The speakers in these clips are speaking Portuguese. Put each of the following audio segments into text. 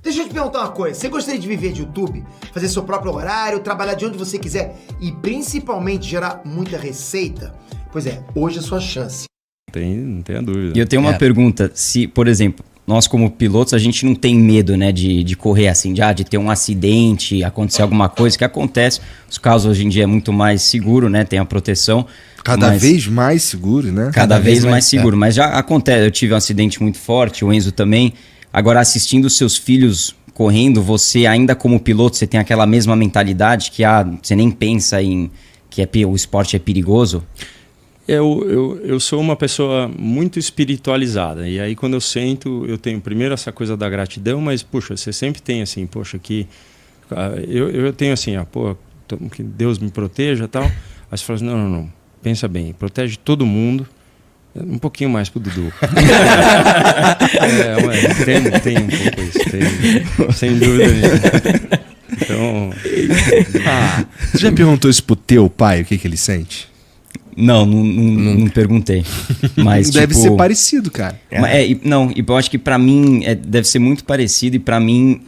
Deixa eu te perguntar uma coisa. Você gostaria de viver de YouTube? Fazer seu próprio horário, trabalhar de onde você quiser e principalmente gerar muita receita? Pois é, hoje é a sua chance. Não tenha dúvida. E eu tenho uma pergunta. Se, por exemplo, nós como pilotos, a gente não tem medo, né, de correr assim, de ter um acidente, acontecer alguma coisa, que acontece. Os carros hoje em dia é muito mais seguro, né, tem a proteção. Cada vez mais seguro, né? Cada vez mais seguro. Mas já acontece, eu tive um acidente muito forte, o Enzo também. Agora, assistindo seus filhos correndo, você ainda como piloto, você tem aquela mesma mentalidade que você nem pensa em que o esporte é perigoso? Eu sou uma pessoa muito espiritualizada. E aí quando eu sento, eu tenho primeiro essa coisa da gratidão, mas, puxa, você sempre tem assim, poxa, que... Eu tenho assim, que Deus me proteja e tal. Aí você fala assim, não, pensa bem, protege todo mundo. Um pouquinho mais pro Dudu. Tem um pouco isso, sem dúvida nenhuma. Então... Você já perguntou isso pro teu pai, o que ele sente? Não perguntei. Mas, deve ser parecido, cara. Eu acho que pra mim deve ser muito parecido. E pra mim,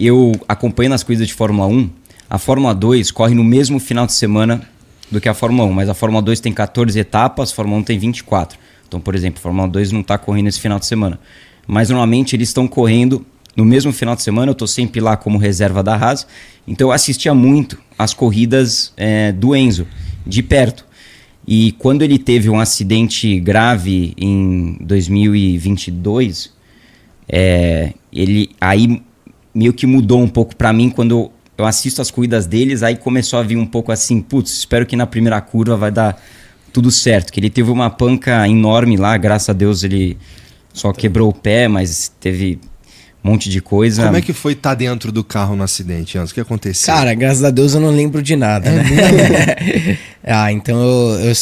eu acompanho as coisas de Fórmula 1. A Fórmula 2 corre no mesmo final de semana do que a Fórmula 1. Mas a Fórmula 2 tem 14 etapas, a Fórmula 1 tem 24. Então, por exemplo, a Fórmula 2 não tá correndo esse final de semana. Mas normalmente eles estão correndo no mesmo final de semana. Eu tô sempre lá como reserva da Haas. Então eu assistia muito as corridas do Enzo, de perto. E quando ele teve um acidente grave em 2022, ele aí meio que mudou um pouco pra mim. Quando eu assisto as corridas deles, aí começou a vir um pouco assim, putz, espero que na primeira curva vai dar tudo certo. Que ele teve uma panca enorme lá, graças a Deus ele só quebrou o pé, mas teve um monte de coisa. Como é que foi estar dentro do carro no acidente, Enzo? O que aconteceu? Cara, graças a Deus eu não lembro de nada, né? Então eu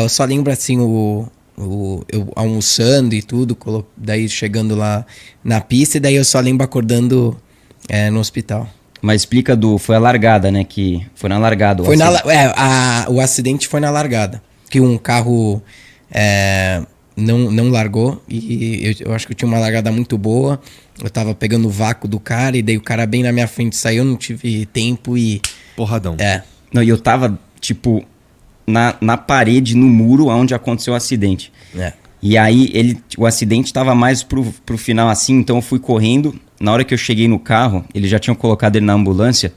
só lembro assim, eu almoçando e tudo, daí chegando lá na pista, e daí eu só lembro acordando no hospital. Mas explica foi a largada, né? Que foi na largada. O acidente foi na largada. Que um carro não largou, e eu acho que eu tinha uma largada muito boa. Eu tava pegando o vácuo do cara, e daí o cara bem na minha frente saiu, eu não tive tempo e... Porradão. Não, e eu tava, tipo, na parede, no muro, onde aconteceu o acidente. E aí, o acidente tava mais pro final assim, então eu fui correndo. Na hora que eu cheguei no carro, eles já tinham colocado ele na ambulância,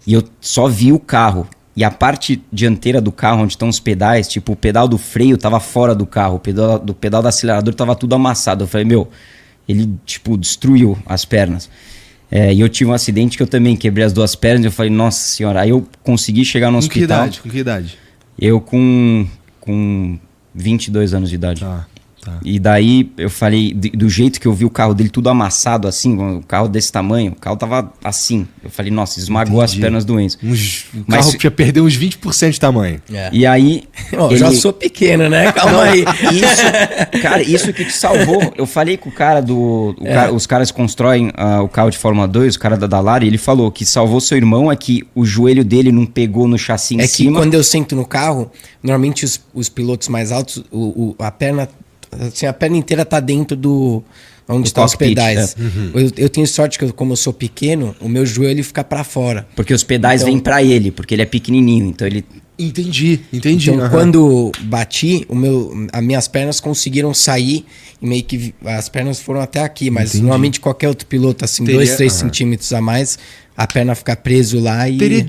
e eu só vi o carro. E a parte dianteira do carro, onde estão os pedais, tipo, o pedal do freio tava fora do carro, o pedal do acelerador tava tudo amassado. Eu falei, ele, tipo, destruiu as pernas. E eu tive um acidente que eu também quebrei as duas pernas. Eu falei, nossa senhora. Aí eu consegui chegar no hospital. Com que idade? Eu com 22 anos de idade. Tá. E daí eu falei, do jeito que eu vi o carro dele tudo amassado assim, um carro desse tamanho, o carro tava assim. Eu falei, nossa, esmagou as pernas do Enzo. O carro ia perder uns 20% de tamanho. E aí... Eu já sou pequeno, né? Calma aí. Isso que te salvou. Eu falei com o cara os caras constroem o carro de Fórmula 2, o cara da Dallara, e ele falou que salvou seu irmão é que o joelho dele não pegou no chassi em cima. É que quando eu sento no carro, normalmente os pilotos mais altos, a perna... Assim, a perna inteira tá dentro onde estão os pedais. Eu tenho sorte que, como eu sou pequeno, o meu joelho fica pra fora. Porque os pedais vêm pra ele, porque ele é pequenininho, então ele... Entendi. Então, quando bati, as minhas pernas conseguiram sair e meio que as pernas foram até aqui, mas normalmente qualquer outro piloto, assim, 2-3 centímetros a mais, a perna fica preso lá e... Teria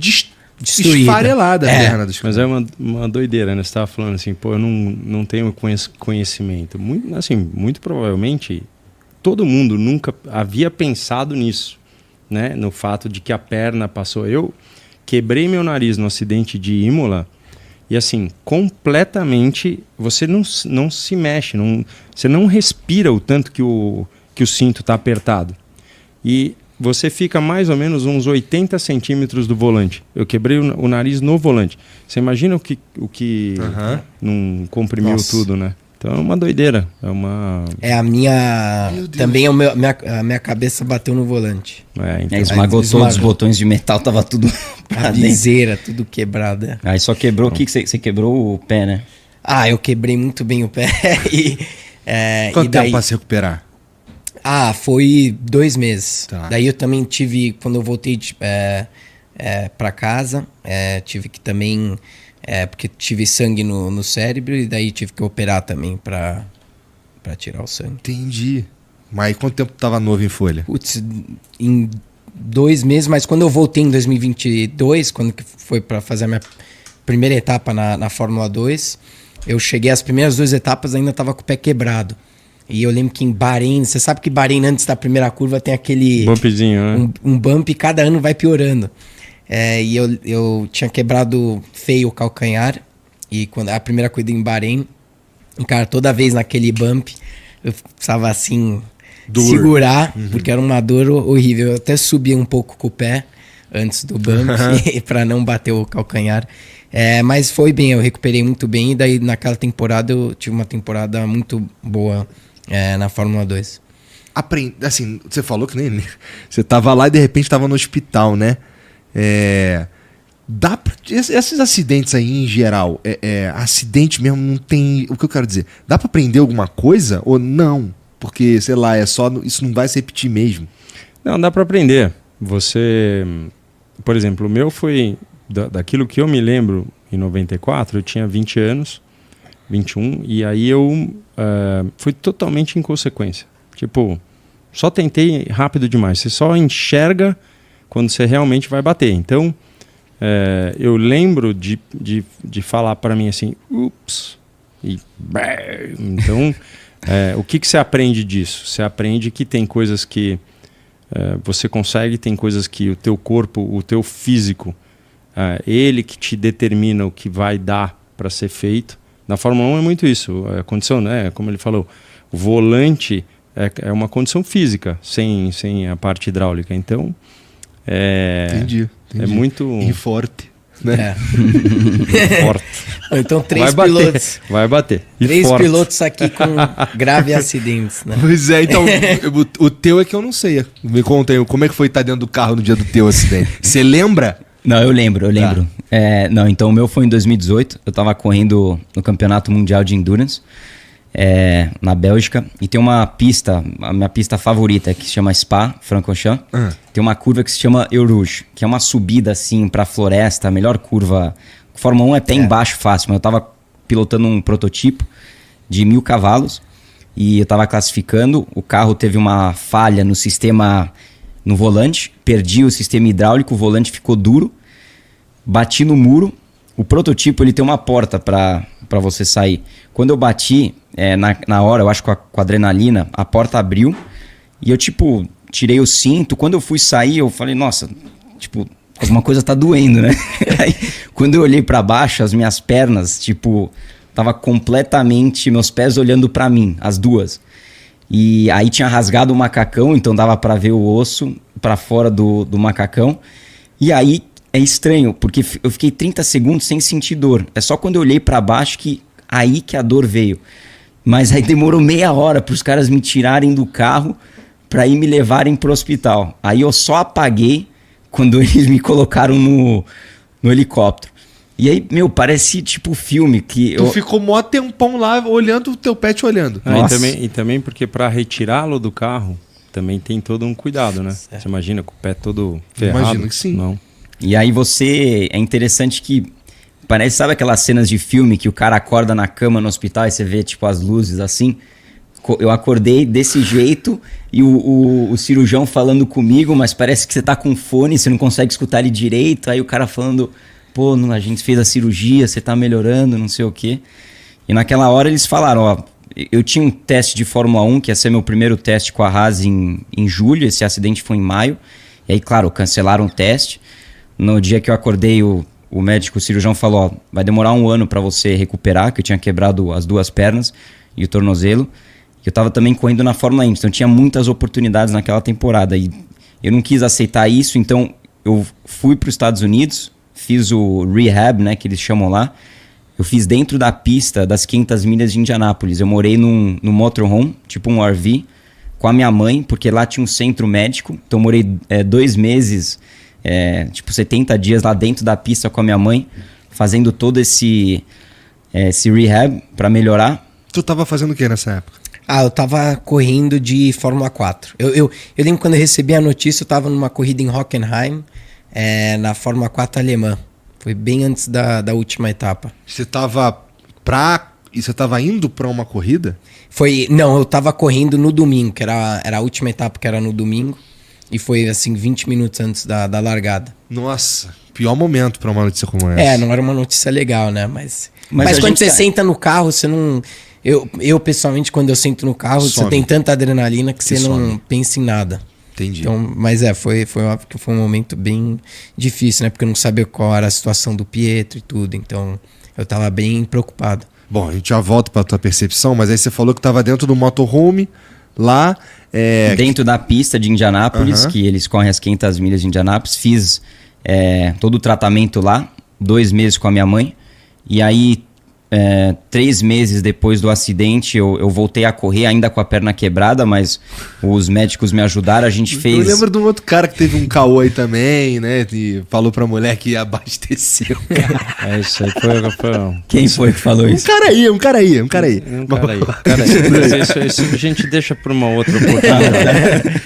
esfarelada a perna dos caras. Mas é uma doideira, né? Você estava falando assim, eu não tenho conhecimento. Muito provavelmente todo mundo nunca havia pensado nisso, né? No fato de que a perna passou. Eu quebrei meu nariz no acidente de Imola e assim, completamente, você não se mexe, você não respira o tanto que o cinto está apertado. E você fica mais ou menos uns 80 centímetros do volante. Eu quebrei o nariz no volante. Você imagina o que não comprimiu tudo, né? Então é uma doideira. A minha... Também a minha cabeça bateu no volante. Então, esmagou todos os botões de metal, tava tudo... A viseira, tudo quebrada. Aí só quebrou... O que você quebrou? O pé, né? Eu quebrei muito bem o pé. Quanto tempo pra se recuperar? Foi 2 meses. Tá. Daí eu também tive, quando eu voltei pra casa, tive que também, porque tive sangue no cérebro e daí tive que operar também pra tirar o sangue. Entendi. Mas quanto tempo tu tava novo em Folha? Putz, em 2 meses, mas quando eu voltei em 2022, quando que foi pra fazer a minha primeira etapa na Fórmula 2, eu cheguei às primeiras 2 etapas ainda tava com o pé quebrado. E eu lembro que em Bahrein, você sabe que Bahrein antes da primeira curva tem aquele... Bumpzinho, né? Um bump e cada ano vai piorando. E eu tinha quebrado feio o calcanhar. E quando a primeira corrida em Bahrein, e cara, toda vez naquele bump, eu precisava assim segurar, porque era uma dor horrível. Eu até subia um pouco com o pé antes do bump para não bater o calcanhar. Mas foi bem, eu recuperei muito bem. E daí naquela temporada eu tive uma temporada muito boa na Fórmula 2. Assim, você falou que nem... Você tava lá e de repente tava no hospital, né? Esses acidentes aí em geral, acidente mesmo não tem... O que eu quero dizer? Dá pra aprender alguma coisa ou não? Porque, sei lá, isso não vai se repetir mesmo. Não, dá pra aprender. Você... Por exemplo, o meu foi... Daquilo que eu me lembro, em 94, eu tinha 20 anos, 21, e aí eu fui totalmente inconsequência. Tipo, só tentei rápido demais. Você só enxerga quando você realmente vai bater. Então, eu lembro de falar para mim assim, ups, e... Então, o que você aprende disso? Você aprende que tem coisas que você consegue, tem coisas que o teu corpo, o teu físico, ele que te determina o que vai dar para ser feito. Na Fórmula 1 é muito isso, a condição, né? Como ele falou, o volante é uma condição física, sem a parte hidráulica. Então, Entendi. é muito... E forte, né? forte. Então, 3 Vai bater, pilotos. vai bater. E 3 forte. pilotos aqui com graves acidentes, né? Pois então, o teu é que eu não sei. Me conta aí, como é que foi estar dentro do carro no dia do teu acidente? Você lembra? Não, eu lembro. Não, então o meu foi em 2018. Eu tava correndo no Campeonato Mundial de Endurance na Bélgica. E tem uma pista, a minha pista favorita, que se chama Spa-Francorchamps. Tem uma curva que se chama Eau Rouge, que é uma subida assim pra floresta, a melhor curva. Fórmula 1 é pé embaixo fácil, mas eu tava pilotando um prototipo de 1000 cavalos. E eu tava classificando. O carro teve uma falha no sistema... no volante, perdi o sistema hidráulico, o volante ficou duro, bati no muro. O prototipo ele tem uma porta para você sair. Quando eu bati, na hora, eu acho que com a adrenalina, a porta abriu e eu tirei o cinto. Quando eu fui sair, eu falei, nossa, alguma coisa tá doendo, né? Aí, quando eu olhei para baixo, as minhas pernas, tava completamente, meus pés olhando para mim, as duas. E aí tinha rasgado o macacão, então dava pra ver o osso pra fora do macacão. E aí é estranho, porque eu fiquei 30 segundos sem sentir dor. É só quando eu olhei pra baixo que a dor veio. Mas aí demorou meia hora pros caras me tirarem do carro pra ir me levarem pro hospital. Aí eu só apaguei quando eles me colocaram no helicóptero. E aí, parece filme que... Tu ficou mó tempão lá olhando o teu pé te olhando. E também porque para retirá-lo do carro também tem todo um cuidado, né? Você imagina com o pé todo ferrado? Imagino que sim. Não. E aí é interessante que parece, sabe aquelas cenas de filme que o cara acorda na cama no hospital e você vê as luzes assim? Eu acordei desse jeito e o cirurgião falando comigo, mas parece que você tá com fone, você não consegue escutar ele direito. Aí o cara falando... Pô, a gente fez a cirurgia, você tá melhorando, não sei o quê. E naquela hora eles falaram, eu tinha um teste de Fórmula 1, que ia ser meu primeiro teste com a Haas em julho, esse acidente foi em maio. E aí, claro, cancelaram o teste. No dia que eu acordei, o médico, o cirurgião falou, vai demorar 1 ano para você recuperar, que eu tinha quebrado as 2 pernas e o tornozelo. E eu tava também correndo na Fórmula 1, então tinha muitas oportunidades naquela temporada. E eu não quis aceitar isso, então eu fui para os Estados Unidos, fiz o rehab, né, que eles chamam lá. Eu fiz dentro da pista das 500 milhas de Indianápolis. Eu morei num motorhome, um RV, com a minha mãe, porque lá tinha um centro médico. Então eu morei 2 meses, 70 dias lá dentro da pista com a minha mãe, fazendo todo esse rehab para melhorar. Tu tava fazendo o que nessa época? Eu tava correndo de Fórmula 4. Eu lembro quando eu recebi a notícia, eu tava numa corrida em Hockenheim, na Fórmula 4 alemã. Foi bem antes da última etapa. Você tava E você tava indo pra uma corrida? Não, eu tava correndo no domingo, que era a última etapa, que era no domingo. E foi assim, 20 minutos antes da largada. Nossa, pior momento pra uma notícia como essa. Não era uma notícia legal, né? Mas a quando gente você senta no carro, você não... Eu pessoalmente, quando eu sento no carro, você tem tanta adrenalina que você não pensa em nada. Entendi. Então, mas foi óbvio que foi um momento bem difícil, né? Porque eu não sabia qual era a situação do Pietro e tudo. Então, eu tava bem preocupado. Bom, a gente já volta pra tua percepção, mas aí você falou que tava dentro do motorhome, lá... Dentro da pista de Indianápolis, que eles correm as 500 milhas de Indianápolis, fiz todo o tratamento lá, 2 meses com a minha mãe, e aí 3 meses depois do acidente eu voltei a correr, ainda com a perna quebrada, mas os médicos me ajudaram, a gente fez... Eu lembro de um outro cara que teve um caô aí também, né, e falou pra mulher que abasteceu. Isso aí foi... Quem foi que falou isso? Um cara aí. Isso a gente deixa pra uma outra oportunidade.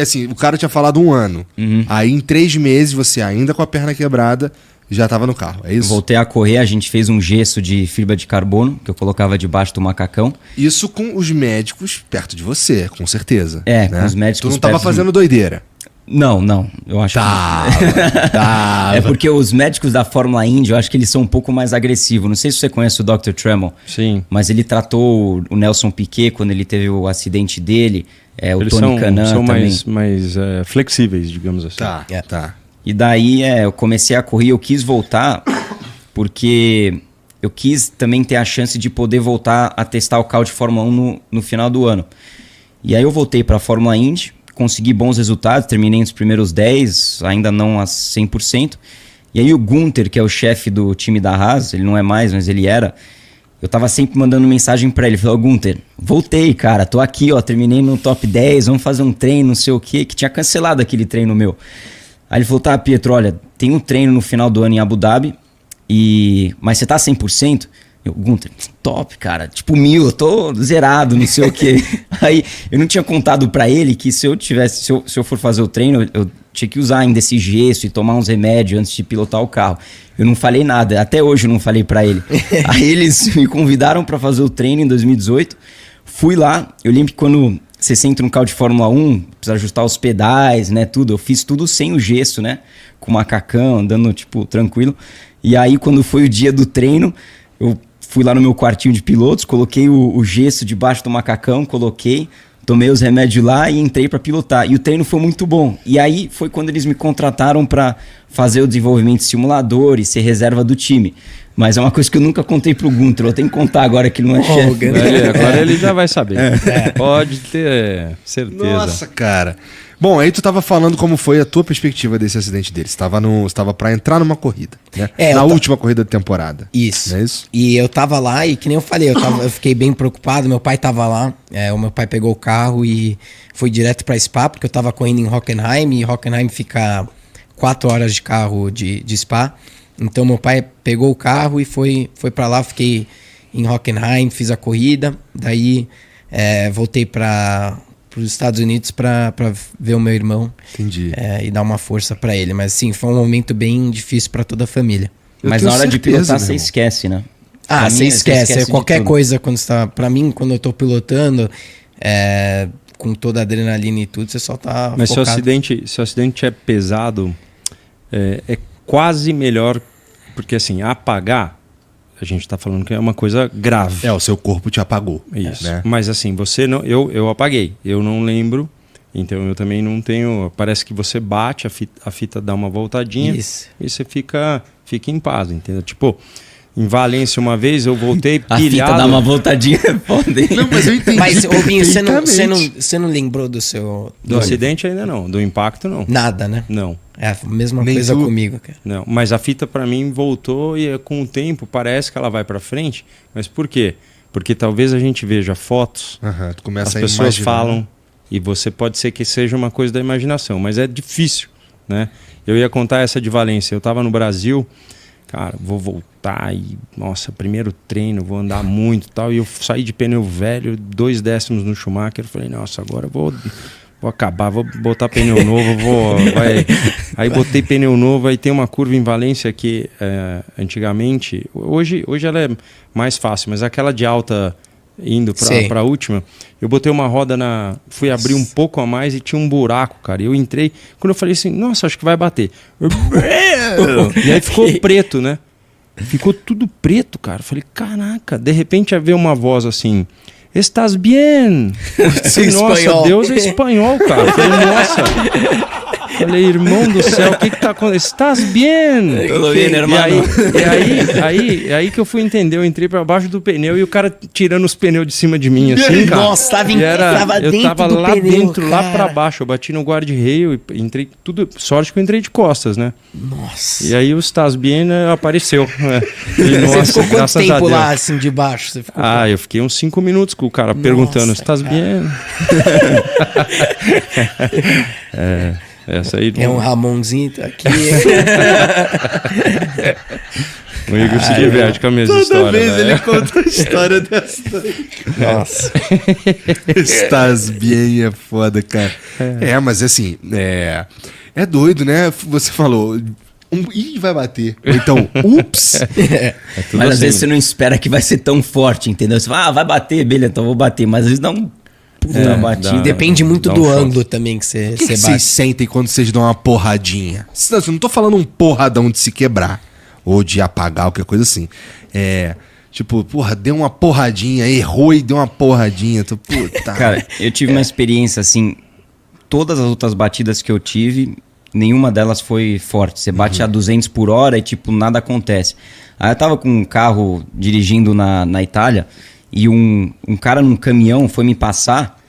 Assim, o cara tinha falado 1 ano. Aí em 3 meses, você ainda com a perna quebrada, já tava no carro, é isso? Voltei a correr, a gente fez um gesso de fibra de carbono, que eu colocava debaixo do macacão. Isso com os médicos perto de você, com certeza. Com os médicos. Tu não tava fazendo doideira? Não, eu acho que... Tá. É porque os médicos da Fórmula Indy, eu acho que eles são um pouco mais agressivos. Não sei se você conhece o Dr. Tremmell. Sim. Mas ele tratou o Nelson Piquet quando ele teve o acidente dele. O Eles Tony Kanaan são também. mais flexíveis, digamos assim. Tá. E daí eu comecei a correr, eu quis voltar porque eu quis também ter a chance de poder voltar a testar o carro de Fórmula 1 no final do ano. E aí eu voltei para a Fórmula Indy, consegui bons resultados, terminei nos primeiros 10, ainda não a 100%. E aí o Gunther, que é o chefe do time da Haas, ele não é mais, mas ele era, eu tava sempre mandando mensagem pra ele, falou, Gunther, voltei, cara, tô aqui, ó, terminei no top 10, vamos fazer um treino, não sei o quê, que tinha cancelado aquele treino meu. Aí ele falou, tá, Pietro, olha, tem um treino no final do ano em Abu Dhabi, mas você tá 100%? Eu, Gunther, top, cara, tipo 1000, eu tô zerado, não sei o quê. Aí eu não tinha contado pra ele que se eu for fazer o treino, eu tinha que usar ainda esse gesso e tomar uns remédios antes de pilotar o carro. Eu não falei nada, até hoje eu não falei pra ele. Aí eles me convidaram pra fazer o treino em 2018, fui lá, eu lembro que quando você senta no carro de Fórmula 1, precisa ajustar os pedais, né, tudo. Eu fiz tudo sem o gesso, né, com o macacão, andando, tipo, tranquilo. E aí, quando foi o dia do treino, eu fui lá no meu quartinho de pilotos, coloquei o gesso debaixo do macacão, tomei os remédios lá e entrei para pilotar. E o treino foi muito bom. E aí foi quando eles me contrataram para fazer o desenvolvimento de simulador e ser reserva do time. Mas é uma coisa que eu nunca contei pro Gunther. Eu tenho que contar agora que ele não é chefe. Agora ele já vai saber. Pode ter certeza. Nossa, cara. Bom, aí tu tava falando como foi a tua perspectiva desse acidente dele. Você tava pra entrar numa corrida, né? Na última corrida da temporada. Isso. Não é isso? E eu tava lá e, que nem eu falei, eu fiquei bem preocupado. Meu pai tava lá. O meu pai pegou o carro e foi direto pra Spa, porque eu tava correndo em Hockenheim. E Hockenheim fica 4 horas de carro de Spa. Então meu pai pegou o carro e foi pra lá, fiquei em Hockenheim, fiz a corrida, daí voltei para os Estados Unidos para ver o meu irmão. Entendi. E dar uma força para ele. Mas sim, foi um momento bem difícil para toda a família. Mas na hora de pilotar você esquece, né? Você esquece qualquer coisa quando você tá... Pra mim, quando eu tô pilotando, com toda a adrenalina e tudo, você só tá Mas focado. se o acidente é pesado, é quase melhor, porque assim, apagar, a gente tá falando que é uma coisa grave. O seu corpo te apagou. Isso. Né? Mas assim, você não, eu apaguei, eu não lembro, então eu também não tenho. Parece que você bate, a fita dá uma voltadinha. Isso. E você fica em paz, entendeu? Tipo, em Valência uma vez eu voltei A pilhado. fita dá uma voltadinha, pode. Não, mas eu entendi. Mas, ô Binho, perfeitamente. você não lembrou do seu... Do acidente ainda não, do impacto não. Nada, né? Não. É a mesma Nem coisa tu? comigo, cara. Não, mas a fita pra mim voltou e com o tempo parece que ela vai pra frente. Mas por quê? Porque talvez a gente veja fotos, Aham, tu começa as a pessoas imaginar. falam e você pode ser que seja uma coisa da imaginação, mas é difícil, né? Eu ia contar essa de Valência. Eu estava no Brasil, cara, vou voltar e, nossa, primeiro treino, vou andar muito e tal. E eu saí de pneu velho, 2 décimos no Schumacher. Falei, nossa, agora eu vou acabar, vou botar pneu novo, Aí botei pneu novo, aí tem uma curva em Valência que antigamente, hoje ela é mais fácil, mas aquela de alta indo pra última, eu botei uma roda fui abrir um pouco a mais e tinha um buraco, cara. Eu entrei, quando eu falei assim, nossa, acho que vai bater. E aí ficou preto, né? Ficou tudo preto, cara. Eu falei, caraca, de repente veio uma voz assim, estás bien? Nossa, Deus é espanhol, cara. Eu falei, nossa. Falei, irmão do céu, o que tá acontecendo? Estás bien? Tudo bem, irmão. E aí que eu fui entender, eu entrei pra baixo do pneu e o cara tirando os pneus de cima de mim, assim, cara. Nossa, tava eu tava do lá pneu, dentro, cara. lá pra baixo. Eu bati no guarda-reio e entrei tudo. Sorte que eu entrei de costas, né? Nossa. E aí o Estás bien apareceu. E, Você nossa, ficou quanto graças a tempo Deus. lá, assim, de baixo? Você ficou Eu fiquei uns 5 minutos com o cara perguntando, estás bien? Essa aí. É um Ramonzinho tá aqui. O Igor se diverte com a mesma história. Toda vez né? ele conta a história dessa. Nossa. Estás bem, é foda, cara. Mas assim, é doido, né? Você falou, ih, vai bater. Ou então, ups. Mas às assim. vezes você não espera que vai ser tão forte, entendeu? Você fala, vai bater, beleza, então vou bater. Mas às vezes dá um puta batida. Depende muito dá um do choque. ângulo também que você O que bate. vocês sentem quando vocês dão uma porradinha? Eu não tô falando um porradão de se quebrar. Ou de apagar, ou qualquer coisa assim. Tipo, porra, deu uma porradinha, errou e deu uma porradinha. Puta. Cara, eu tive uma experiência assim, todas as outras batidas que eu tive, nenhuma delas foi forte. Você bate a 200 por hora e tipo, nada acontece. Aí eu tava com um carro dirigindo na Itália e um cara num caminhão foi me passar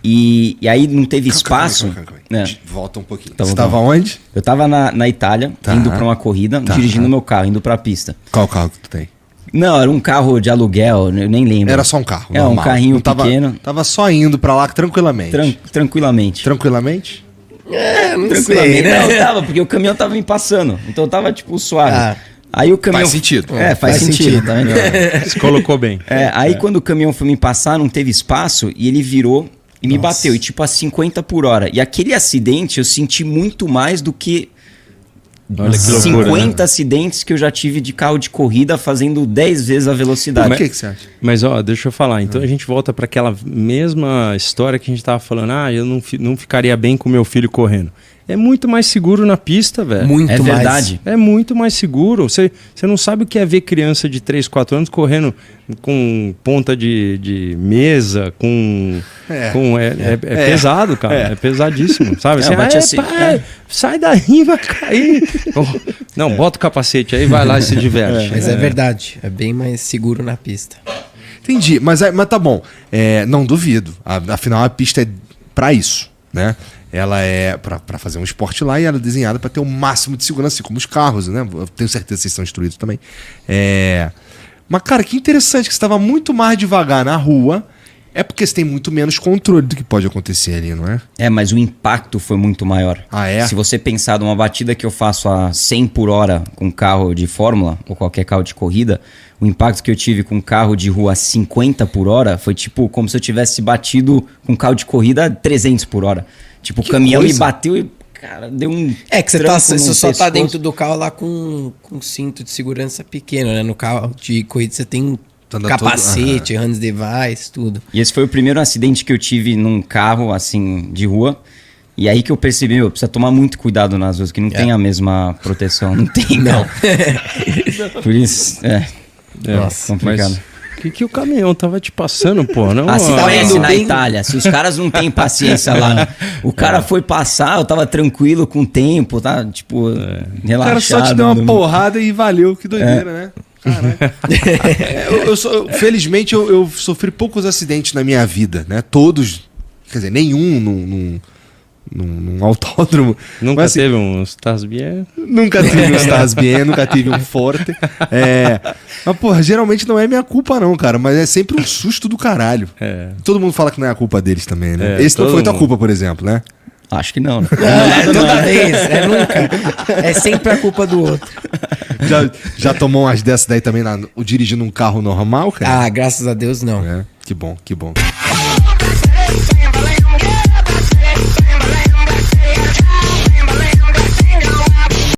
e aí não teve espaço. Calma. né? Volta um pouquinho. Tá bom, Você tá tava bom. onde? Eu tava na Itália, Tá. indo pra uma corrida, dirigindo meu carro, indo pra pista. Qual carro que tu tem? Não, era um carro de aluguel, eu nem lembro. Era só um carro, É, um normal. carrinho Não tava, pequeno. Tava só indo pra lá tranquilamente. Tranquilamente. Tranquilamente? Não Tranquilamente. sei, né? Não, tava, porque o caminhão tava me passando. Então eu tava, tipo, suave. Ah. Aí o caminhão... Faz sentido. Faz sentido, tá vendo? Se colocou bem. Aí quando o caminhão foi me passar, não teve espaço e ele virou e me bateu. E tipo a 50 por hora. E aquele acidente eu senti muito mais do que Olha que 50 loucura, né? acidentes que eu já tive de carro de corrida fazendo 10 vezes a velocidade. Por que você acha? Mas ó, deixa eu falar. Então a gente volta para aquela mesma história que a gente tava falando. Eu não ficaria bem com meu filho correndo. É muito mais seguro na pista, velho. Muito É mais. verdade. É muito mais seguro. Você não sabe o que é ver criança de 3, 4 anos correndo com ponta de mesa, é pesado, cara. É pesadíssimo, sabe? Você bate assim, pai, sai daí, vai cair. Não, bota o capacete aí, vai lá e se diverte. Mas é verdade. É bem mais seguro na pista. Entendi, mas tá bom. Não duvido. Afinal, a pista é pra isso, né? Ela é pra fazer um esporte lá e ela é desenhada pra ter o máximo de segurança, assim como os carros, né? Eu tenho certeza que vocês são instruídos também. Mas, cara, que interessante que você estava muito mais devagar na rua. É porque você tem muito menos controle do que pode acontecer ali, não é? Mas o impacto foi muito maior. Ah, é? Se você pensar numa batida que eu faço a 100 por hora com carro de fórmula ou qualquer carro de corrida, o impacto que eu tive com carro de rua a 50 por hora foi tipo como se eu tivesse batido com carro de corrida a 300 por hora. Tipo, o caminhão me bateu e, cara, deu um É que você tranco só no tá pescoço. dentro do carro lá com um cinto de segurança pequeno, né? No carro de corrida você tem Anda capacete, hands device, tudo. E esse foi o primeiro acidente que eu tive num carro, assim, de rua. E aí que eu percebi, precisa tomar muito cuidado nas ruas, que não tem a mesma proteção. Não tem, não. Por isso, Nossa, complicado. mas que o caminhão tava te passando, pô? Não, Se tá conhece indo na bem- Itália, se os caras não têm paciência lá, né? O cara foi passar, eu tava tranquilo com o tempo, tá? Tipo, O relaxado. cara só te deu uma porrada e valeu, que doideira, né? Caraca. Felizmente eu sofri poucos acidentes na minha vida, né? Todos, quer dizer, nenhum num autódromo. Nunca Mas, assim, teve um Estás bien? Nunca tive um Estás bien, nunca tive um Forte. Mas, porra, geralmente não é minha culpa não, cara, mas é sempre um susto do caralho. Todo mundo fala que não é a culpa deles também, né? Esse não todo foi tua mundo. culpa, por exemplo, né? Acho que não, né? Toda vez, nunca. É sempre a culpa do outro. Já tomou umas dessas daí também, dirigindo um carro normal, cara? Ah, graças a Deus não. É, que bom, que bom.